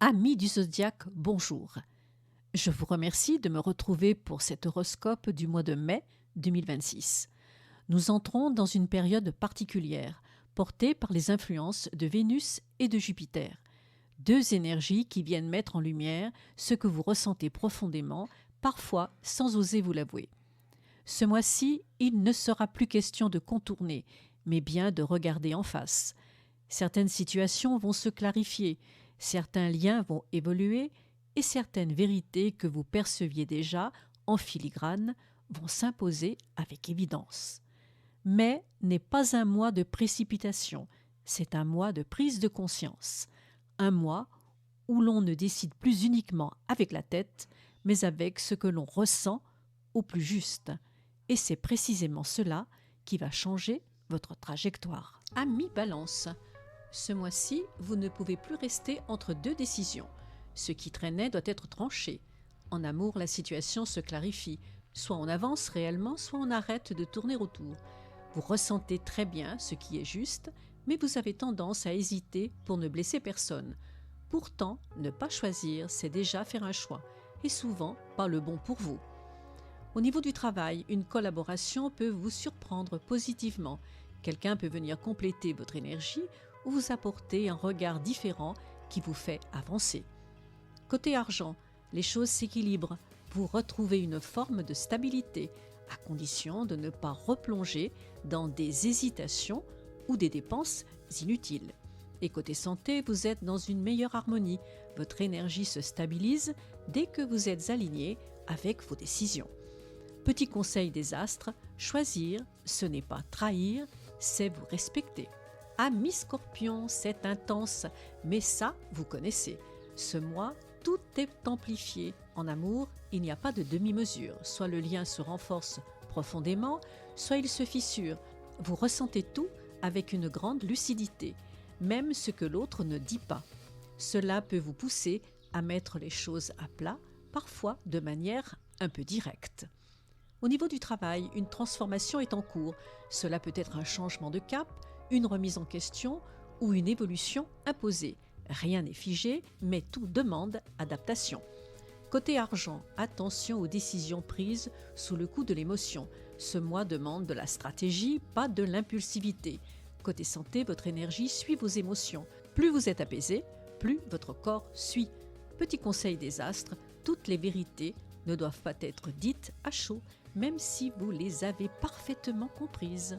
Amis du zodiaque, bonjour. Je vous remercie de me retrouver pour cet horoscope du mois de mai 2026. Nous entrons dans une période particulière, portée par les influences de Vénus et de Jupiter, deux énergies qui viennent mettre en lumière ce que vous ressentez profondément, parfois sans oser vous l'avouer. Ce mois-ci, il ne sera plus question de contourner, mais bien de regarder en face. Certaines situations vont se clarifier, certains liens vont évoluer et certaines vérités que vous perceviez déjà en filigrane vont s'imposer avec évidence. Mai n'est pas un mois de précipitation, c'est un mois de prise de conscience, un mois où l'on ne décide plus uniquement avec la tête, mais avec ce que l'on ressent au plus juste. Et c'est précisément cela qui va changer votre trajectoire. Ami Balance, ce mois-ci, vous ne pouvez plus rester entre deux décisions. Ce qui traînait doit être tranché. En amour, la situation se clarifie. Soit on avance réellement, soit on arrête de tourner autour. Vous ressentez très bien ce qui est juste, mais vous avez tendance à hésiter pour ne blesser personne. Pourtant, ne pas choisir, c'est déjà faire un choix, et souvent pas le bon pour vous. Au niveau du travail, une collaboration peut vous surprendre positivement. Quelqu'un peut venir compléter votre énergie ou vous apporter un regard différent qui vous fait avancer. Côté argent, les choses s'équilibrent. Vous retrouvez une forme de stabilité, à condition de ne pas replonger dans des hésitations ou des dépenses inutiles. Et côté santé, vous êtes dans une meilleure harmonie. Votre énergie se stabilise dès que vous êtes aligné avec vos décisions. Petit conseil des astres, choisir, ce n'est pas trahir, c'est vous respecter. Amis Scorpion, c'est intense, mais ça, vous connaissez. Ce mois, tout est amplifié. En amour, il n'y a pas de demi-mesure. Soit le lien se renforce profondément, soit il se fissure. Vous ressentez tout avec une grande lucidité, même ce que l'autre ne dit pas. Cela peut vous pousser à mettre les choses à plat, parfois de manière un peu directe. Au niveau du travail, une transformation est en cours. Cela peut être un changement de cap, une remise en question ou une évolution imposée. Rien n'est figé, mais tout demande adaptation. Côté argent, attention aux décisions prises sous le coup de l'émotion. Ce mois demande de la stratégie, pas de l'impulsivité. Côté santé, votre énergie suit vos émotions. Plus vous êtes apaisé, plus votre corps suit. Petit conseil des astres, toutes les vérités ne doivent pas être dites à chaud, même si vous les avez parfaitement comprises.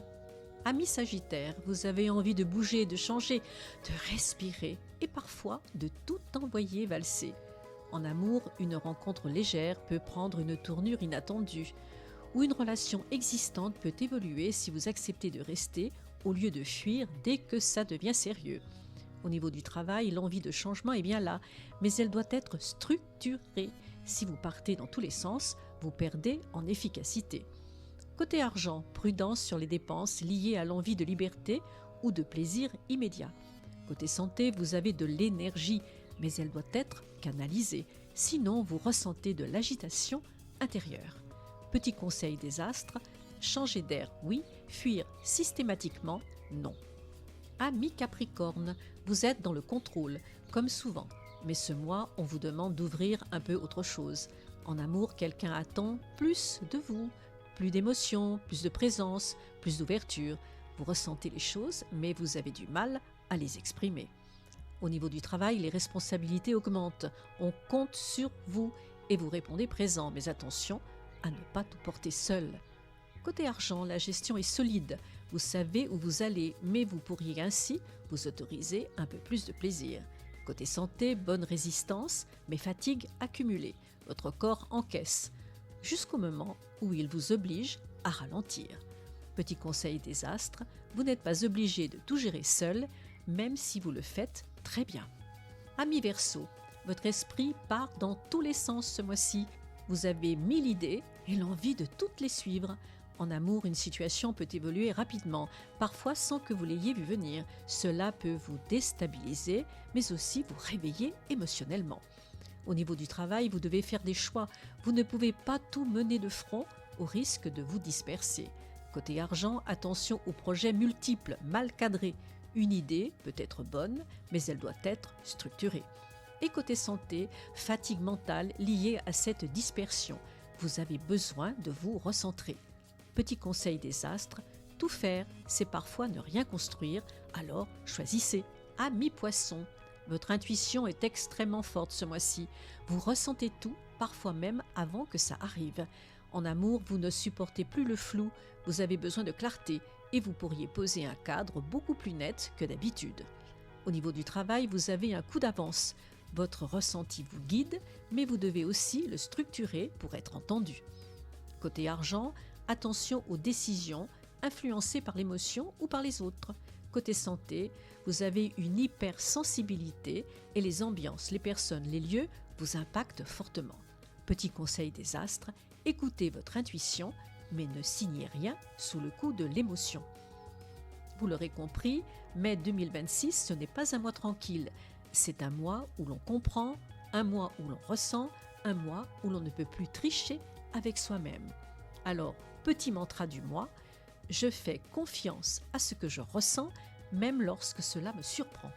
Amis Sagittaire, vous avez envie de bouger, de changer, de respirer et parfois de tout envoyer valser. En amour, une rencontre légère peut prendre une tournure inattendue, ou une relation existante peut évoluer si vous acceptez de rester au lieu de fuir dès que ça devient sérieux. Au niveau du travail, l'envie de changement est bien là, mais elle doit être structurée. Si vous partez dans tous les sens, vous perdez en efficacité. Côté argent, prudence sur les dépenses liées à l'envie de liberté ou de plaisir immédiat. Côté santé, vous avez de l'énergie, mais elle doit être canalisée. Sinon, vous ressentez de l'agitation intérieure. Petit conseil des astres, changer d'air, oui, fuir systématiquement, non. Amis Capricorne, vous êtes dans le contrôle, comme souvent. Mais ce mois, on vous demande d'ouvrir un peu autre chose. En amour, quelqu'un attend plus de vous, plus d'émotion, plus de présence, plus d'ouverture. Vous ressentez les choses, mais vous avez du mal à les exprimer. Au niveau du travail, les responsabilités augmentent. On compte sur vous et vous répondez présent, mais attention à ne pas tout porter seul. Côté argent, la gestion est solide. Vous savez où vous allez, mais vous pourriez ainsi vous autoriser un peu plus de plaisir. Côté santé, bonne résistance, mais fatigue accumulée. Votre corps encaisse, jusqu'au moment où il vous oblige à ralentir. Petit conseil des astres, vous n'êtes pas obligé de tout gérer seul, même si vous le faites très bien. Amis Verseau, votre esprit part dans tous les sens ce mois-ci. Vous avez 1000 idées et l'envie de toutes les suivre. En amour, une situation peut évoluer rapidement, parfois sans que vous l'ayez vu venir. Cela peut vous déstabiliser, mais aussi vous réveiller émotionnellement. Au niveau du travail, vous devez faire des choix. Vous ne pouvez pas tout mener de front au risque de vous disperser. Côté argent, attention aux projets multiples, mal cadrés. Une idée peut être bonne, mais elle doit être structurée. Et côté santé, fatigue mentale liée à cette dispersion. Vous avez besoin de vous recentrer. Petit conseil des astres, tout faire, c'est parfois ne rien construire, alors choisissez. Amis poissons, votre intuition est extrêmement forte ce mois-ci. Vous ressentez tout, parfois même avant que ça arrive. En amour, vous ne supportez plus le flou, vous avez besoin de clarté et vous pourriez poser un cadre beaucoup plus net que d'habitude. Au niveau du travail, vous avez un coup d'avance. Votre ressenti vous guide, mais vous devez aussi le structurer pour être entendu. Côté argent, attention aux décisions influencées par l'émotion ou par les autres. Côté santé, vous avez une hypersensibilité et les ambiances, les personnes, les lieux vous impactent fortement. Petit conseil des astres, écoutez votre intuition, mais ne signez rien sous le coup de l'émotion. Vous l'aurez compris, mai 2026, ce n'est pas un mois tranquille. C'est un mois où l'on comprend, un mois où l'on ressent, un mois où l'on ne peut plus tricher avec soi-même. Alors, petit mantra du mois, je fais confiance à ce que je ressens, même lorsque cela me surprend.